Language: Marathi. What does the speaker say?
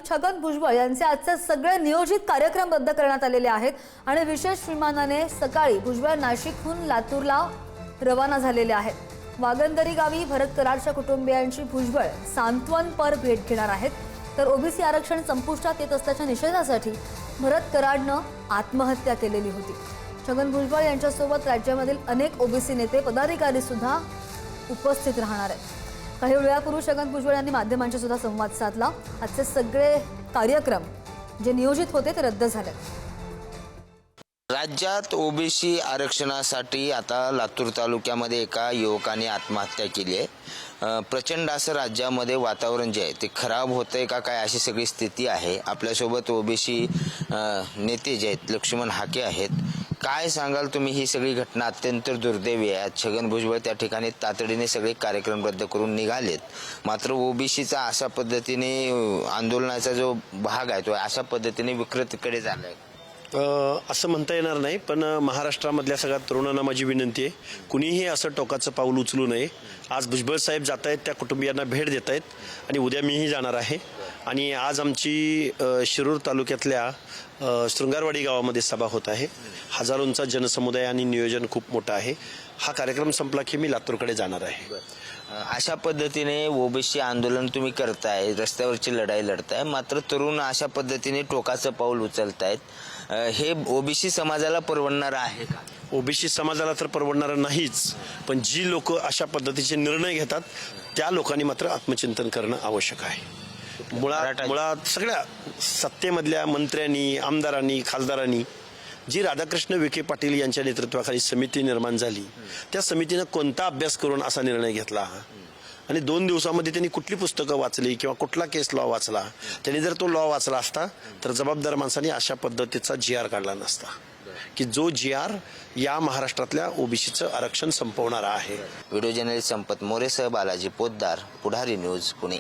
छगन भुजबळ यांचे आजचे सगळे नियोजित कार्यक्रम रद्द करण्यात आलेले आहेत आणि विशेष विमानाने सकाळी भुजबळ नाशिकहून लातूरला रवाना झालेले आहेत। वागंदरी गावी भरत कराडच्या कुटुंबियांची भुजबळ सांत्वनपर भेट घेणार आहेत। तर ओबीसी आरक्षण संपुष्टात येत असल्याच्या निषेधासाठी भरत कराडनं आत्महत्या केलेली होती। छगन भुजबळ यांच्यासोबत राज्यामधील अनेक ओबीसी नेते पदाधिकारी सुद्धा उपस्थित राहणार आहेत। काही वेळापूर्वी छगन भुजबळ यांनी माध्यमांशी सुद्धा संवाद साधला। आजचे सगळे कार्यक्रम जे नियोजित होते ते रद्द झाले। राज्यात ओबीसी आरक्षणासाठी आता लातूर तालुक्यामध्ये एका युवकाने आत्महत्या केली आहे। प्रचंड असं राज्यामध्ये वातावरण जे आहे ते खराब होतंय का काय अशी सगळी स्थिती आहे। आपल्यासोबत ओबीसी नेते जे आहेत लक्ष्मण हाके आहेत। काय सांगाल तुम्ही? ही सगळी घटना अत्यंत दुर्दैवी आहे। छगन भुजबळ त्या ठिकाणी तातडीने सगळे कार्यक्रम रद्द करून निघालेत, मात्र ओबीसीचा अशा पद्धतीने आंदोलनाचा जो भाग आहे तो अशा पद्धतीने विकृतीकडे झालाय। असं म्हणता येणार नाही, पण महाराष्ट्रामधल्या सगळ्या तरुणांना माझी विनंती आहे, कुणीही असं टोकाचं पाऊल उचलू नये। आज भुजबळ साहेब जात आहेत, त्या कुटुंबियांना भेट देत आहेत आणि उद्या मीही जाणार आहे। आणि आज आमची शिरूर तालुक्यातल्या शृंगारवाडी गावामध्ये सभा होत आहे। हजारोंचा जनसमुदाय आणि नियोजन खूप मोठं आहे। हा कार्यक्रम संपला की मी लातूरकडे जाणार आहे। अशा पद्धतीने ओबीसी आंदोलन तुम्ही करताय, रस्त्यावरची लढाई लढताय, मात्र तरुण अशा पद्धतीने टोकाचं पाऊल उचलतायत, हे ओबीसी समाजाला परवडणार आहे का? ओबीसी समाजाला तर परवडणार नाहीच, पण जी लोक अशा पद्धतीचे निर्णय घेतात त्या लोकांनी मात्र आत्मचिंतन करणं आवश्यक आहे। मुळात सगळ्या सत्तेमधल्या मंत्र्यांनी, आमदारांनी, खासदारांनी जी राधाकृष्ण विखे पाटील यांच्या नेतृत्वाखाली समिती निर्माण झाली, त्या समितीनं कोणता अभ्यास करून असा निर्णय घेतला आणि 2 दिवसामध्ये त्यांनी कुठली पुस्तकं वाचली किंवा कुठला केस लॉ वाचला? त्यांनी जर तो लॉ वाचला असता तर जबाबदार माणसांनी अशा पद्धतीचा GR काढला नसता की जो GR या महाराष्ट्रातल्या ओबीसीचं आरक्षण संपवणारा आहे। व्हिडिओ जर्नलिस्ट संपत मोरेसह बालाजी पोद्दार, पुढारी न्यूज, पुणे।